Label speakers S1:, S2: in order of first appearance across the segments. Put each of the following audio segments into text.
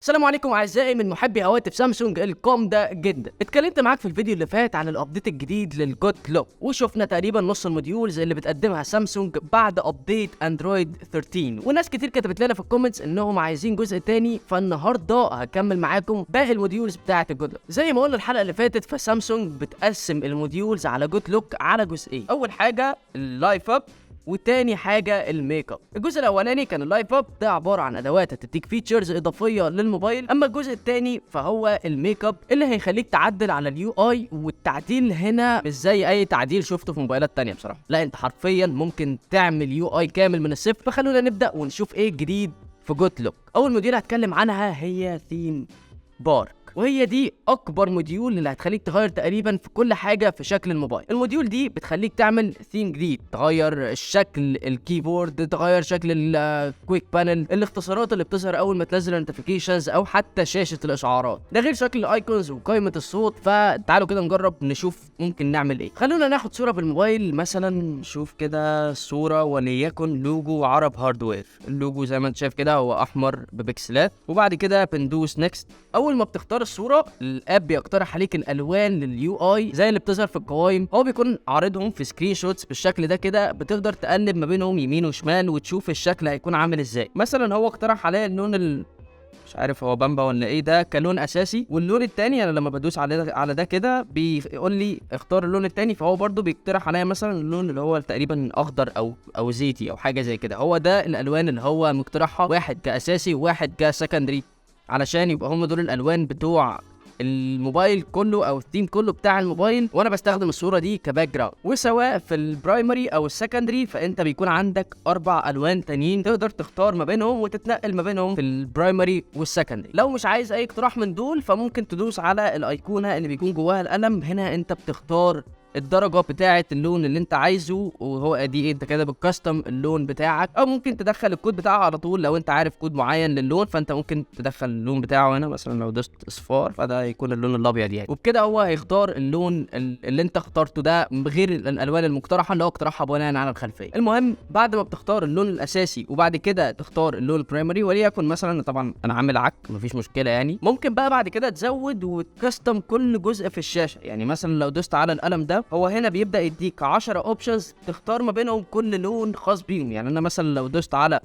S1: السلام عليكم اعزائي من محبي هواتف سامسونج القامده جدا. اتكلمت معاك في الفيديو اللي فات عن الابديت الجديد للجوت لوك، وشفنا تقريبا نص الموديولز اللي بتقدمها سامسونج بعد ابديت اندرويد 13، وناس كتير كتبت لنا في الكومنتس انهم عايزين جزء تاني. فالنهارده هكمل معاكم باقي الموديولز بتاعه الجوت لوك. زي ما قلنا الحلقه اللي فاتت، فسامسونج بتقسم الموديولز على جوت لوك على جزئين. اول حاجه اللايف اب، وتاني حاجه الميك اب. الجزء الاولاني كان اللايف اب، ده عباره عن ادوات هتديك فيتشرز اضافيه للموبايل. اما الجزء التاني فهو الميك اب اللي هيخليك تعدل على اليو اي. والتعديل هنا مش زي اي تعديل شفته في موبايلات تانية بصراحه، لا انت حرفيا ممكن تعمل يو اي كامل من الصفر. فخلونا نبدا ونشوف ايه الجديد في جوت لوك. اول موديول هتكلم عنها هي ثيم بارك، وهي دي اكبر موديول اللي هتخليك تغير تقريبا في كل حاجه في شكل الموبايل. الموديول دي بتخليك تعمل ثيم جديد، تغير الشكل الكيبورد، تغير شكل الكويك بانل، الاختصارات اللي بتظهر اول ما تنزل النوتيفيكيشنز، او حتى شاشه الاشعارات، ده غير شكل الايكونز وقائمه الصوت. فتعالوا كده نجرب نشوف ممكن نعمل ايه. خلونا ناخد صوره بالموبايل مثلا، نشوف كده صوره وليكن لوجو عرب هاردوير. اللوجو زي ما انت شايف كده هو احمر ببكسلات، وبعد كده بندوس نيكست. اول ما بتختار الصوره الاب بيقترح عليك الالوان لليو اي زي اللي بتظهر في القوائم. هو بيكون عارضهم في سكرين شوتس بالشكل ده كده، بتقدر تقلب ما بينهم يمين وشمال وتشوف الشكل هيكون عامل ازاي. مثلا هو اقترح عليا اللون مش عارف هو بامبا ولا ايه ده كلون اساسي، واللون التاني انا لما بدوس على ده كده بيقول لي اختار اللون التاني. فهو برضو بيقترح عليا مثلا اللون اللي هو تقريبا اخضر او زيتي او حاجه زي كده. هو ده الالوان اللي هو مقترحها، واحد كاساسي وواحد كسكندري، علشان يبقى هم دول الالوان بتوع الموبايل كله او الثيم كله بتاع الموبايل. وانا بستخدم الصوره دي كباك جراوند. وسواء في البرايمري او السكندري فانت بيكون عندك 4 الوان تانيين تقدر تختار ما بينهم وتتنقل ما بينهم في البرايمري والسكندري. لو مش عايز اي اقتراح من دول فممكن تدوس على الايقونه اللي بيكون جواها القلم. هنا انت بتختار الدرجه بتاعه اللون اللي انت عايزه، وهو دي انت كده بتكستم اللون بتاعك. او ممكن تدخل الكود بتاعه على طول لو انت عارف كود معين للون، فانت ممكن تدخل اللون بتاعه هنا. مثلا لو دوست اصفار فده هيكون اللون الابيض يعني، وبكده هو هيختار اللون اللي انت اخترته ده غير الالوان المقترحه اللي هو اقترحها بناء على الخلفيه. المهم بعد ما بتختار اللون الاساسي وبعد كده تختار اللون البرايمري، وليكن مثلا طبعا انا عامل عك مفيش مشكله يعني، ممكن بقى بعد كده تزود وتكستم كل جزء في الشاشه. يعني مثلا لو دوست على القلم ده، هو هنا بيبدا يديك 10 اوبشنز تختار ما بينهم كل لون خاص بيهم. يعني انا مثلا لو دوست على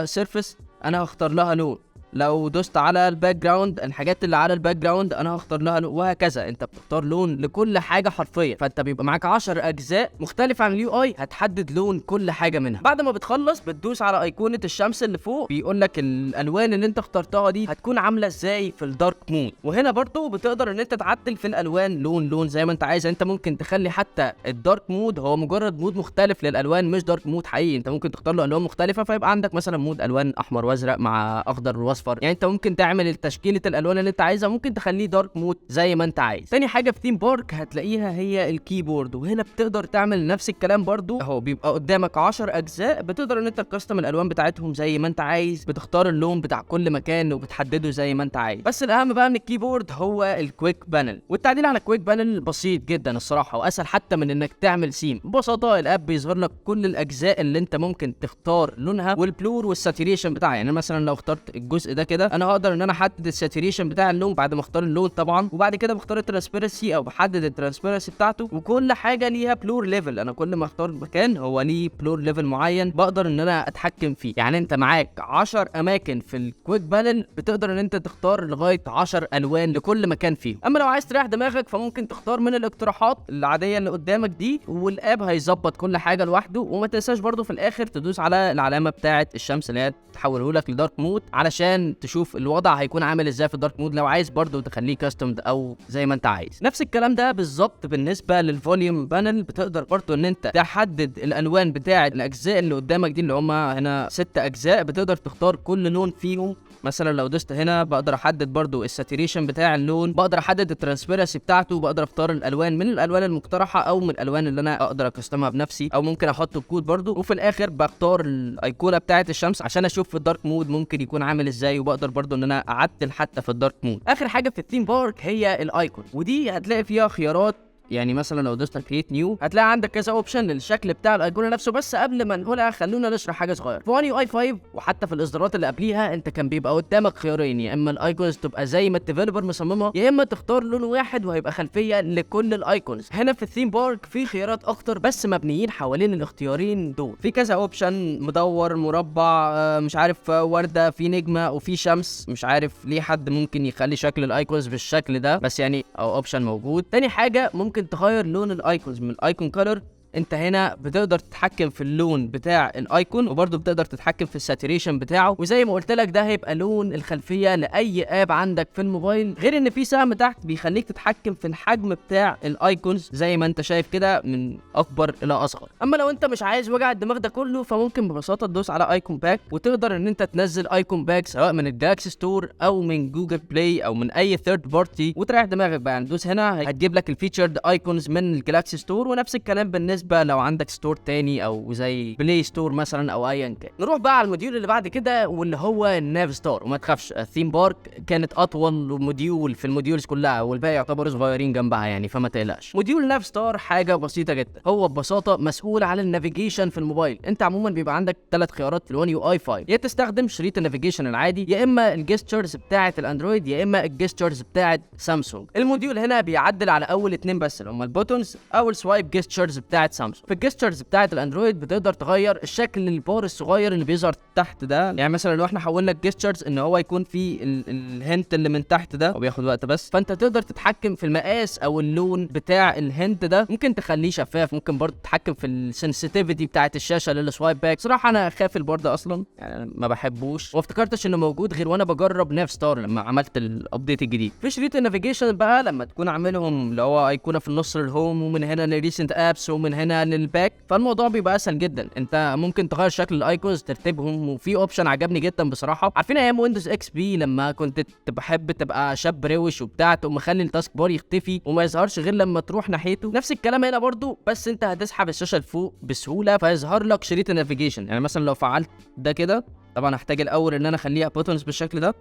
S1: سيرفيس انا هختار لها لون، لو دوست على الباك جراوند الحاجات اللي على الباك جراوند انا هختار لها لون، وهكذا. انت بتختار لون لكل حاجه حرفيا. فانت بيبقى معاك 10 اجزاء مختلفه عن اليو اي، هتحدد لون كل حاجه منها. بعد ما بتخلص بتدوس على ايقونه الشمس اللي فوق، بيقول لك الالوان اللي انت اخترتها دي هتكون عامله ازاي في الدارك مود. وهنا برضو بتقدر ان انت تعدل في الالوان لون زي ما انت عايز. انت ممكن تخلي حتى الدارك مود هو مجرد مود مختلف للالوان، مش دارك مود حقيقي. انت ممكن تختار له الوان مختلفه، فيبقى عندك مثلا مود الوان احمر وازرق مع اخضر واصفر. يعني انت ممكن تعمل تشكيله الالوان اللي انت عايزها، ممكن تخليه دارك مود زي ما انت عايز. تاني حاجه في ثيم بارك هتلاقيها هي الكيبورد، وهنا بتقدر تعمل نفس الكلام برضو. اهو بيبقى قدامك 10 اجزاء بتقدر ان انت تكستم الالوان بتاعتهم زي ما انت عايز، بتختار اللون بتاع كل مكان وبتحدده زي ما انت عايز. بس الاهم بقى من الكيبورد هو الكويك بانل، والتعديل على الكويك بانل بسيط جدا الصراحه، واسهل حتى من انك تعمل سيم. ببساطه الاب بيظهر لك كل الاجزاء اللي انت ممكن تختار لونها والبلور والساتوريشن بتاعها. يعني مثلا لو اخترت الجزء ده كده انا هقدر ان انا احدد الساتوريشن بتاع اللون بعد ما اختار اللون طبعا، وبعد كده بختار الترانسبيرنسي او بحدد الترانسبيرنسي بتاعته. وكل حاجه ليها بلور ليفل، انا كل ما اختار مكان هو ليه بلور ليفل معين بقدر ان انا اتحكم فيه. يعني انت معاك 10 اماكن في الكويك بانل بتقدر ان انت تختار لغايه 10 الوان لكل مكان فيهم. اما لو عايز تريح دماغك فممكن تختار من الاقتراحات العاديه اللي قدامك دي، والاب هيظبط كل حاجه لوحده. وما تنساش برضو في الاخر تدوس على العلامه بتاعه الشمس اللي هي تحوله لك لدارك مود علشان تشوف الوضع هيكون عامل ازاي في الدارك مود، لو عايز برضو تخليه كاستمد او زي ما انت عايز. نفس الكلام ده بالظبط بالنسبه للفوليوم بانل، بتقدر برضو ان انت تحدد الالوان بتاعه الاجزاء اللي قدامك دي اللي هم هنا 6 اجزاء، بتقدر تختار كل لون فيهم. مثلا لو دوست هنا بقدر احدد برضو الساتوريشن بتاع اللون، بقدر احدد الترانسبيرنسي بتاعته، بقدر اختار الالوان من الالوان المقترحه او من الالوان اللي انا اقدر اكستمها بنفسي، او ممكن احط الكود برضو. وفي الاخر بختار الايقونه بتاعه الشمس عشان اشوف في الدارك مود ممكن يكون عامل ازاي، وبقدر برضو ان انا اعدل حتى في الدارك مود. اخر حاجه في الثيم بارك هي الايكون، ودي هتلاقي فيها خيارات يعني مثلا لو دوست كريت نيو هتلاقي عندك كذا اوبشن للشكل بتاع الايقونه نفسه. بس قبل ما نقولها خلونا نشرح حاجه صغيره. في ون يو اي 5 وحتى في الاصدارات اللي قبليها انت كان بيبقى قدامك خيارين، يا اما الايقونز تبقى زي ما الديفلوبر مصممها، يا اما تختار لون واحد وهيبقى خلفيه لكل الايقونز. هنا في الثيم بارك في خيارات اكتر بس مبنيين حوالين الاختيارين دول. في كذا اوبشن، مدور، مربع، مش عارف، ورده، في نجمه وفي شمس. مش عارف ليه حد ممكن يخلي شكل الايقونز بالشكل ده، بس يعني او اوبشن موجود. تاني حاجه ممكن تغير لون الايقونز من الايكون كولر. انت هنا بتقدر تتحكم في اللون بتاع الايكون وبرضه بتقدر تتحكم في الساتوريشن بتاعه، وزي ما قلت لك ده هيبقى لون الخلفيه لاي اب عندك في الموبايل. غير ان في سهم تحت بيخليك تتحكم في الحجم بتاع الايكونز زي ما انت شايف كده من اكبر الى اصغر. اما لو انت مش عايز وجع الدماغ ده كله فممكن ببساطه تدوس على ايكون باك وتقدر ان انت تنزل ايكون باك سواء من الجالاكسي ستور او من جوجل بلاي او من اي ثيرد بارتي وتريح دماغك بقى. يعني دوس هنا هتجيب لك الفيتشرد ايكونز من الجالاكسي ستور، ونفس الكلام بالنسبه لو عندك ستور تاني او زي بلاي ستور مثلا او ايا كان. نروح بقى على الموديول اللي بعد كده واللي هو الناف ستار. وما تخافش الثيم بارك كانت اطول موديول في الموديولز كلها والباقي يعتبروا صغيرين جنبها يعني، فما تقلقش. موديول ناف ستار حاجه بسيطه جدا، هو ببساطه مسؤول عن النافيجيشن في الموبايل. انت عموما بيبقى عندك 3 خيارات في الون يو اي 5، يا تستخدم شريط النافيجيشن العادي، يا اما الجستشرز بتاعه الاندرويد، يا اما الجستشرز بتاعه سامسونج. الموديول هنا بيعدل على اول 2 بس اللي هم البوتونز او السوايب جستشرز بتاعه سامسونج. في الجستشرز بتاعه الاندرويد بتقدر تغير الشكل البار الصغير اللي بيظهر تحت ده. يعني مثلا لو احنا حولنا الجستشرز ان هو يكون في الهنت اللي من تحت ده وبياخد وقت بس، فانت تقدر تتحكم في المقاس او اللون بتاع الهنت ده. ممكن تخليه شفاف، ممكن برضه تتحكم في السنسيتيفيتي بتاعه الشاشه للسوايب باك. صراحه انا خاف البار ده اصلا، يعني ما بحبوش وافتكرتش انه موجود غير وانا بجرب ناف ستار لما عملت الابديت الجديد. في شريط النافيجيشن بقى لما تكون عاملهم اللي هو ايقونه في النص للهوم ومن هنا للريسنت ابس ومن هنا للباك، فالموضوع بيبقى اسهل جدا. انت ممكن تغير شكل الايكونز ترتيبهم، وفي اوبشن عجبني جدا بصراحه. عارفين ايام ويندوز اكس بي لما كنت بحب تبقى شاب روش وبتاع تقوم مخلي التاسك بار يختفي وما يظهرش غير لما تروح ناحيته؟ نفس الكلام هنا برضو، بس انت هتسحب الشاشه لفوق بسهوله فيظهر لك شريط النافيجيشن. يعني مثلا لو فعلت ده كده، طبعا هحتاج الاول ان انا اخليها بوتونز بالشكل ده،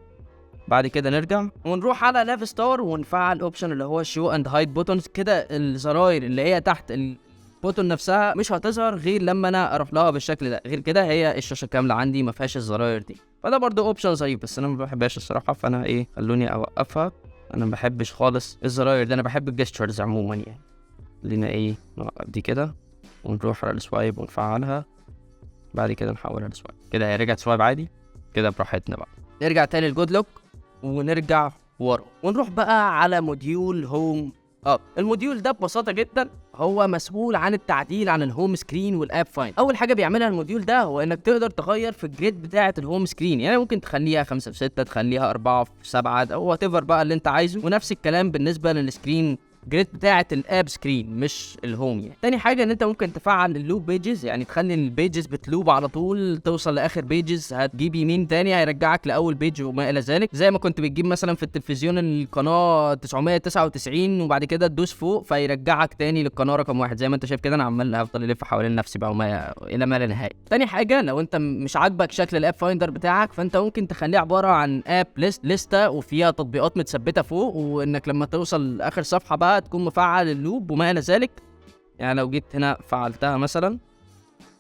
S1: بعد كده نرجع ونروح على ناف ستار ونفعل اوبشن اللي هو شو اند هايد بوتونز. كده الزراير اللي هي تحت البوتون نفسها مش هتظهر غير لما انا اروح لها بالشكل ده، غير كده هي الشاشه كامله عندي ما فيهاش الزراير دي. فده برضو اوبشن ظريف بس انا ما بحبهاش الصراحه، فانا خلوني اوقفها. انا ما بحبش خالص الزراير دي، انا بحب الجستشرز عموما. يعني خلينا نوقف دي كده ونروح على السوايب ونفعلها، بعد كده نحولها لسوايب. كده هي رجعت سوايب عادي كده براحتنا. بقى نرجع تاني الجود لوك ونرجع ورا ونروح بقى على موديول هوم اب. الموديول ده ببساطه جدا هو مسؤول عن التعديل عن الهوم سكرين والاب فاين. اول حاجه بيعملها الموديول ده هو انك تقدر تغير في الجريد بتاعه الهوم سكرين. يعني ممكن تخليها 5 في 6، تخليها 4 في 7 او وات ايفر بقى اللي انت عايزه. ونفس الكلام بالنسبه للسكرين جريد بتاعه الاب سكرين مش الهوم. يعني تاني حاجه ان انت ممكن تفعل اللوب بيجز، يعني تخلي البيجز بتلوب على طول، توصل لاخر بيجز هتجيب يمين تاني هيرجعك لاول بيج وما الى ذلك. زي ما كنت بتجيب مثلا في التلفزيون القناه 999 وبعد كده تدوس فوق فيرجعك تاني للقناه رقم 1. زي ما انت شايف كده انا عمال افضل الف حوالين نفسي بقى وما الى ما لا نهايه. تاني حاجه لو انت مش عاجبك شكل الاب فايندر بتاعك فانت ممكن تخليه عباره عن اب لسته وفيها تطبيقات متثبته فوق، وانك لما توصل لاخر صفحه بقى تكون مفعل اللوب وما الى ذلك. يعني لو جيت هنا فعلتها مثلا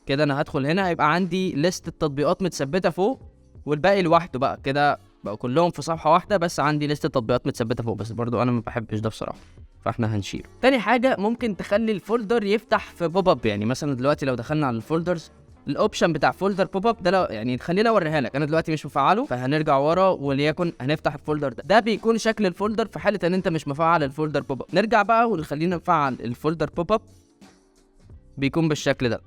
S1: كده انا هدخل هنا هيبقى عندي ليست التطبيقات متثبته فوق والباقي لوحده بقى كده بقوا كلهم في صفحه واحده، بس عندي ليست التطبيقات متثبته فوق. بس برضو انا ما بحبش ده بصراحه فاحنا هنشيله. تاني حاجه ممكن تخلي الفولدر يفتح في بوب اب. يعني مثلا دلوقتي لو دخلنا على الفولدرز الاوبشن بتاع فولدر بوب اب ده يعني خليني اوريها لك. انا دلوقتي مش مفعله فهنرجع ورا وليكن هنفتح الفولدر ده بيكون شكل الفولدر في حاله ان انت مش مفعل الفولدر بوب اب. نرجع بقى ونخلينا نفعل الفولدر بوب اب، بيكون بالشكل ده،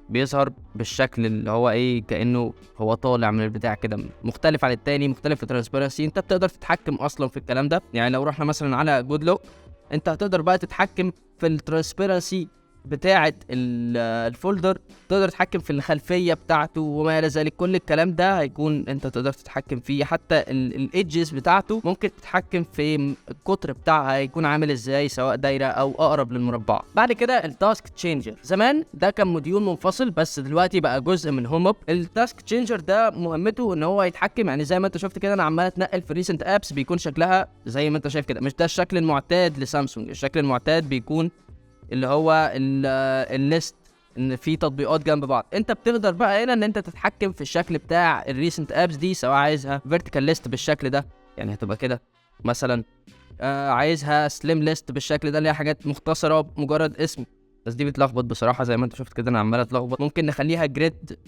S1: بيظهر بالشكل اللي هو كانه هو طالع من البتاع كده، مختلف عن التاني، مختلف في الترانسبيرنسي. انت بتقدر تتحكم اصلا في الكلام ده. يعني لو رحنا مثلا على جود لوك انت هتقدر بقى تتحكم في الترانسبيرنسي بتاعه الفولدر، تقدر تتحكم في الخلفيه بتاعته وما الى ذلك. كل الكلام ده هيكون انت تقدر تتحكم فيه، حتى الايدجز بتاعته ممكن تتحكم في القطر بتاعها هيكون عامل ازاي، سواء دايره او اقرب للمربع. بعد كده التاسك تشينجر، زمان ده كان موديول منفصل بس دلوقتي بقى جزء من هوم اب. التاسك تشينجر ده مهمته ان هو يتحكم، يعني زي ما انت شفت كده انا عمال اتنقل في ريسنت ابس، بيكون شكلها زي ما انت شايف كده، مش ده الشكل المعتاد لسامسونج. الشكل المعتاد بيكون اللي هو الليست، ان في تطبيقات جنب بعض. انت بتقدر بقى هنا ان انت تتحكم في الشكل بتاع الريسنت ابس دي، سواء عايزها فيرتيكال ليست بالشكل ده يعني هتبقى كده مثلا، عايزها سليم ليست بالشكل ده اللي هي حاجات مختصره مجرد اسم، بس دي بتلخبط بصراحه زي ما انت شفت كده انا عمال اتلخبط. ممكن نخليها جريد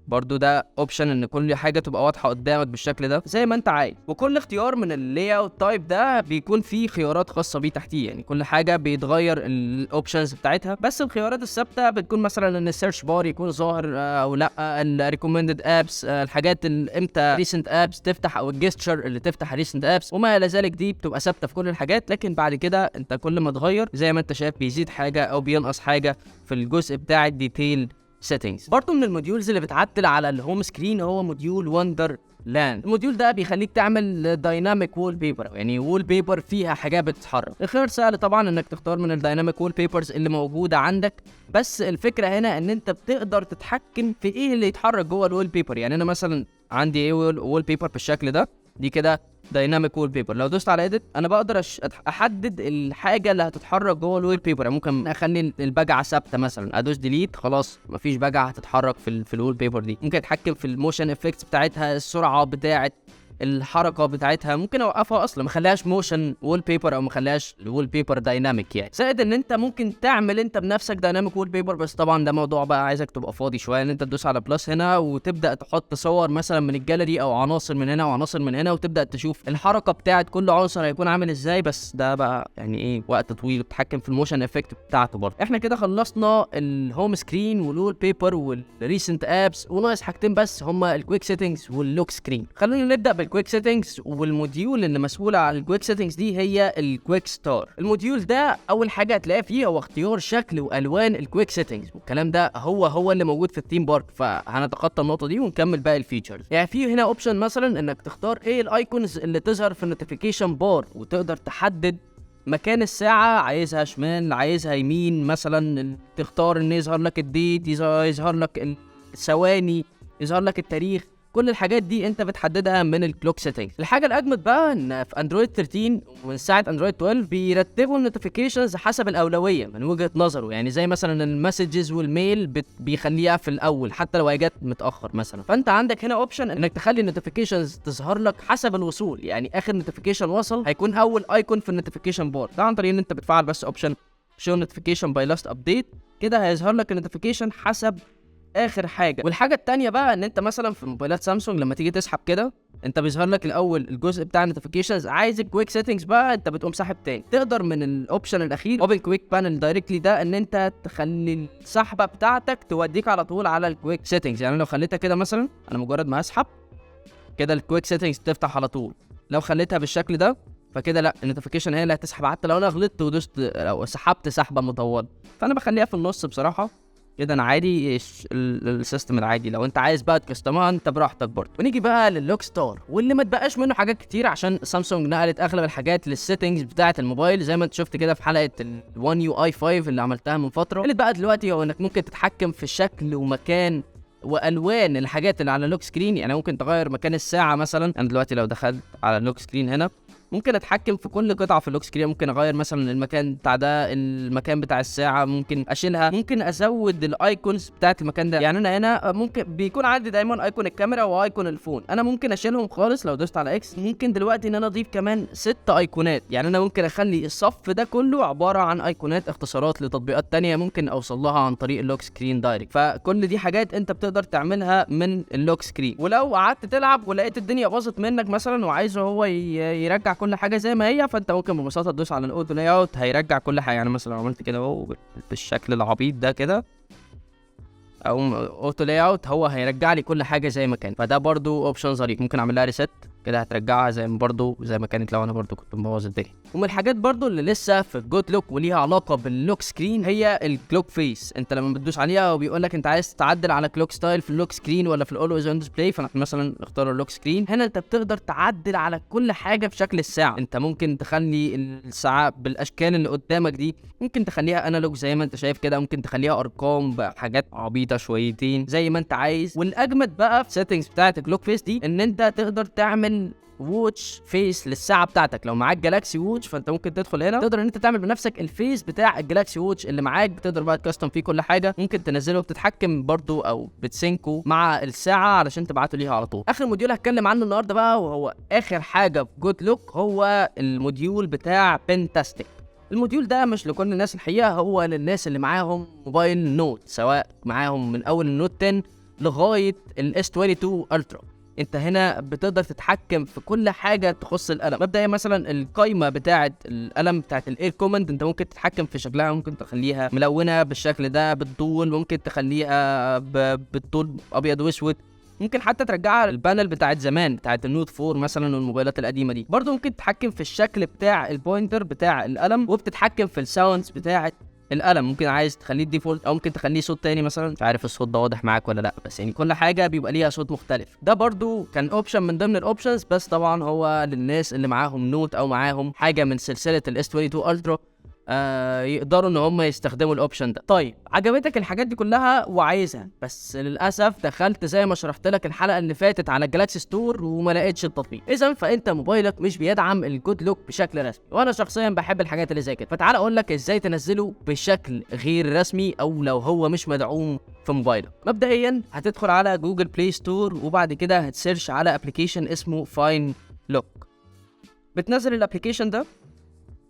S1: برضو، ده اوبشن ان كل حاجه تبقى واضحه قدامك بالشكل ده زي ما انت عايز. وكل اختيار من اللاي اوت تايب ده بيكون فيه خيارات خاصه بيه تحتيه، يعني كل حاجه بيتغير الاوبشنز بتاعتها، بس الخيارات الثابته بتكون مثلا ان السيرش بار يكون ظاهر او لا، الريكومندد ابس، الحاجات اللي امتى ريسنت ابس تفتح او الجستشر اللي تفتح ريسنت ابس وما الى ذلك، دي بتبقى ثابته في كل الحاجات. لكن بعد كده انت كل ما تغير زي ما انت شايف بيزيد حاجه او بينقص حاجه في الجزء بتاع الديتيل سيتنجز. برضو من الموديولز اللي بتعدل على الهوم سكرين هو موديول وندر لاند. الموديول ده بيخليك تعمل دايناميك وول بيبر، يعني وول بيبر فيها حاجات بتتحرك. الخيار سهل طبعا انك تختار من الدايناميك وول بيبرز اللي موجوده عندك، بس الفكره هنا ان انت بتقدر تتحكم في ايه اللي يتحرك جوه الوول بيبر. يعني انا مثلا عندي ايه وول بيبر بالشكل ده، دي كده دايناميك وول بيبر. لو دوست على اديت انا بقدر احدد الحاجه اللي هتتحرك جوه الوول بيبر. يعني ممكن اخلي البجعه ثابته مثلا، ادوس ديليت خلاص مفيش بجعه هتتحرك في الوول بيبر دي. ممكن اتحكم في الموشن افكتس بتاعتها، السرعه بتاعه الحركه بتاعتها، ممكن اوقفها اصلا ما اخليهاش موشن وول بيبر او ما اخليهاش الوول بيبر دايناميك يعني. زائد ان انت ممكن تعمل انت بنفسك دايناميك وول بيبر، بس طبعا ده موضوع بقى عايزك تبقى فاضي شويه، ان انت تدوس على بلس هنا وتبدا تحط صور مثلا من الجاليري او عناصر من هنا وعناصر من هنا، وتبدا تشوف الحركه بتاعه كل عنصر هيكون عامل ازاي. بس ده بقى يعني ايه وقت طويل، وتتحكم في الموشن افكت بتاعته برضه. احنا كده خلصنا الهوم سكرين والوول بيبر والريسنت ابس، وناقص حاجتين بس هما الكويك سيتنجز واللوك سكرين. خلينا نبدا بالكويك سيتنجز، والموديول اللي مسؤول عن الكويك سيتنجز دي هي الكويك ستار. الموديول ده اول حاجه هتلاقيه فيه هو اختيار شكل والوان الكويك سيتنجز، والكلام ده هو اللي موجود في الثيم بارك، فهنتخطى النقطه دي ونكمل باقي الفيتشرز. يعني في هنا اوبشن مثلا انك تختار ايه الايكونز اللي تظهر في النوتيفيكيشن بار، وتقدر تحدد مكان الساعة، عايزها شمال عايزها يمين مثلا، تختار ان يظهر لك الديت، يظهر لك الثواني، يظهر لك التاريخ. كل الحاجات دي انت بتحددها من الكلوك سيتنجز. الحاجه الاجمد بقى ان في اندرويد 13 ومن ساعه اندرويد 12 بيرتبوا النوتيفيكيشنز حسب الاولويه من وجهه نظره. يعني زي مثلا المسجز والميل بيخليها في الاول حتى لو هي جت متاخر مثلا. فانت عندك هنا اوبشن انك تخلي النوتيفيكيشنز تظهر لك حسب الوصول، يعني اخر نوتيفيكيشن وصل هيكون اول ايكون في النوتيفيكيشن بار ده، عن طريق ان انت بتفعل بس اوبشن شو نوتيفيكيشن باي لاست ابديت. كده هيظهر لك النوتيفيكيشن حسب اخر حاجه. والحاجه الثانيه بقى ان انت مثلا في موبايلات سامسونج لما تيجي تسحب كده انت بيظهر لك الاول الجزء بتاع النوتيفيكيشنز، عايز الكويك سيتنجز بقى انت بتقوم ساحب تاني. تقدر من الاوبشن الاخير اوبن كويك بانل دايركتلي ده ان انت تخلي السحبه بتاعتك توديك على طول على الكويك سيتنجز. يعني لو خليتها كده مثلا، انا مجرد ما اسحب كده الكويك سيتنجز تفتح على طول. لو خليتها بالشكل ده فكده لا، النوتيفيكيشن هي اللي هتسحب حتى لو انا غلطت ودوست لو سحبت سحبه مطوله. فانا بخليها في النص بصراحه كده، انا عادي السيستم العادي. لو انت عايز بقى تكستمها انت براحتك برضه. ونيجي بقى لللوك ستار، واللي ما تبقاش منه حاجات كتير عشان سامسونج نقلت اغلب الحاجات للسيتنجز بتاعه الموبايل زي ما انت شفت كده في حلقه ال1 يو اي 5 اللي عملتها من فتره. اللي بقى دلوقتي هو انك ممكن تتحكم في الشكل ومكان والوان الحاجات اللي على اللوك سكرين. يعني ممكن تغير مكان الساعه مثلا. انا دلوقتي لو دخلت على اللوك سكرين هنا ممكن اتحكم في كل قطعه في اللوك سكرين. ممكن اغير مثلا المكان بتاع ده، المكان بتاع الساعه ممكن اشيلها، ممكن ازود الايكونز بتاعت المكان ده. يعني انا هنا ممكن بيكون عندي دايما ايكون الكاميرا وايكون الفون، انا ممكن اشيلهم خالص لو دوست على اكس. ممكن دلوقتي ان انا اضيف كمان 6 ايقونات. يعني انا ممكن اخلي الصف ده كله عباره عن ايقونات اختصارات لتطبيقات تانية ممكن اوصل لها عن طريق اللوك سكرين دايركت. فكل دي حاجات انت بتقدر تعملها من اللوك سكرين. ولو قعدت تلعب ولقيت الدنيا باظت منك مثلا وعايزه هو يرجع كل حاجه زي ما هي، فانت ممكن ببساطه تدوس على الاوتو لاي اوت هيرجع كل حاجه. يعني مثلا لو عملت كده اهو بالشكل العبيط ده كده او اوتو لاي اوت هو هيرجع لي كل حاجه زي ما كان. فده برضو اوبشن ظريف. ممكن اعمل لها ريست كده هترجعها زي ما كانت لو انا برضو كنت مبوظ الدنيا. ومن الحاجات برضو اللي لسه في الجود لوك وليها علاقه باللوك سكرين هي الكلوك فيس. انت لما بتدوس عليها وبيقول لك انت عايز تعدل على كلوك ستايل في اللوك سكرين ولا في الاولويز اون ديسبلاي، فاحنا مثلا نختار اللوك سكرين. هنا انت بتقدر تعدل على كل حاجه في شكل الساعه. انت ممكن تخلي الساعه بالاشكال اللي قدامك دي، ممكن تخليها انالوج زي ما انت شايف كده، ممكن تخليها ارقام بحاجات عبيطه شويتين زي ما انت عايز. والاجمد بقى في السيتنجز بتاعه الكلوك فيس دي ان انت تقدر تعمل ووتش فيس للساعه بتاعتك. لو معاك جالاكسي ووتش فانت ممكن تدخل هنا تقدر ان انت تعمل بنفسك الفيس بتاع الجالاكسي ووتش اللي معاك، بتقدر بقى تكستم فيه كل حاجه، ممكن تنزله وبتتحكم برضو او بتسينكو مع الساعه علشان تبعته ليها على طول. اخر موديول هتكلم عنه النهارده بقى وهو اخر حاجه في جود لوك هو الموديول بتاع بنتاستيك. الموديول ده مش لكل الناس الحقيقه، هو للناس اللي معاهم موبايل نوت، سواء معاهم من اول النوت 10 لغايه الاس 22 الترا. انت هنا بتقدر تتحكم في كل حاجه تخص القلم. مبدئيا مثلا القايمه بتاعه القلم بتاعه الاير كوماند انت ممكن تتحكم في شكلها، ممكن تخليها ملونه بالشكل ده بالطول، ممكن تخليها بالطول ابيض واسود، ممكن حتى ترجعها للبانل بتاعت زمان بتاعت النوت 4 مثلا والموبايلات القديمه دي. برضو ممكن تتحكم في الشكل بتاع البوينتر بتاع القلم، وبتتحكم في الساوندز بتاعت القلم، ممكن عايز تخليه ديفولت او ممكن تخليه صوت تاني مثلا. مش عارف الصوت ده واضح معاك ولا لا، بس يعني كل حاجه بيبقى ليها صوت مختلف. ده برضو كان اوبشن من ضمن الاوبشنز، بس طبعا هو للناس اللي معاهم نوت او معاهم حاجه من سلسله الاس 22 الترا يقدروا ان هم يستخدموا الاوبشن ده. طيب عجبتك الحاجات دي كلها وعايزها، بس للاسف دخلت زي ما شرحت لك الحلقه اللي فاتت على الجالاكسي ستور وما لقيتش التطبيق، اذا فانت موبايلك مش بيدعم الجود لوك بشكل رسمي، وانا شخصيا بحب الحاجات اللي زي كده. فتعال اقول لك ازاي تنزله بشكل غير رسمي او لو هو مش مدعوم في موبايلك. مبدئيا هتدخل على جوجل بلاي ستور وبعد كده هتسيرش على ابلكيشن اسمه فاين لوك. بتنزل الابلكيشن ده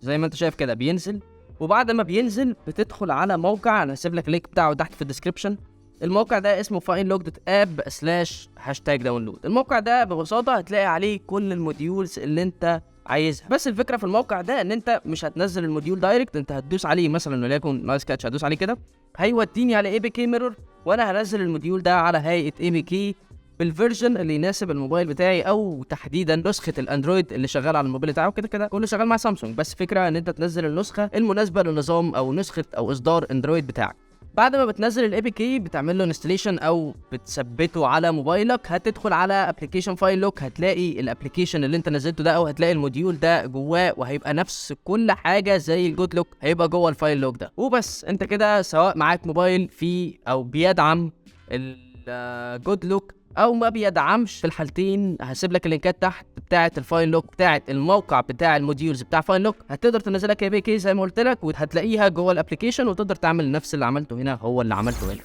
S1: زي ما انت شايف كده بينزل، وبعد ما بينزل بتدخل على موقع، انا هسيب لك اللينك بتاعه تحت في الديسكربشن. الموقع ده اسمه finelock.app/download. الموقع ده ببساطه هتلاقي عليه كل الموديولز اللي انت عايزها، بس الفكره في الموقع ده ان انت مش هتنزل الموديول دايركت، انت هتدوس عليه مثلا وليكن نايس كاتش، هدوس عليه كده هيوديني على اي بي كي ميرور، وانا هنزل الموديول ده على هيئه اي بي كي بالفيرجن اللي يناسب الموبايل بتاعي، او تحديدا نسخه الاندرويد اللي شغال على الموبايل بتاعه. كده كله شغال مع سامسونج، بس فكره ان انت تنزل النسخه المناسبه للنظام او نسخه او اصدار اندرويد بتاعك. بعد ما بتنزل الاي بي كي بتعمل له انستليشن او بتثبته على موبايلك، هتدخل على ابلكيشن فاين لوك، هتلاقي الابلكيشن اللي انت نزلته ده او هتلاقي الموديول ده جواه، وهيبقى نفس كل حاجه زي الجود لوك هيبقى جوه الفاين لوك ده. وبس انت كده سواء معاك موبايل فيه او بيدعم الجود لوك او ما بيدعمش، في الحالتين هسيب لك اللينكات تحت بتاعه الفاين لوك بتاعه الموقع بتاع الموديولز بتاع فاين لوك، هتقدر تنزلها كي بي كي زي ما قلت لك، وهتلاقيها جوه الابلكيشن وتقدر تعمل نفس اللي عملته هنا هو اللي عملته هنا.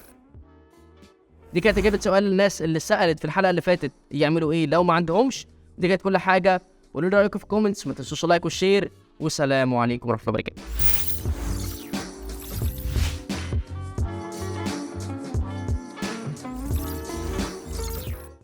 S1: دي كانت اجابه سؤال الناس اللي سالت في الحلقه اللي فاتت يعملوا ايه لو ما عندهمش. دي كانت كل حاجه، قولوا لي رايكم في الكومنتس، ما تنسوش اللايك والشير، والسلام عليكم ورحمه الله وبركاته.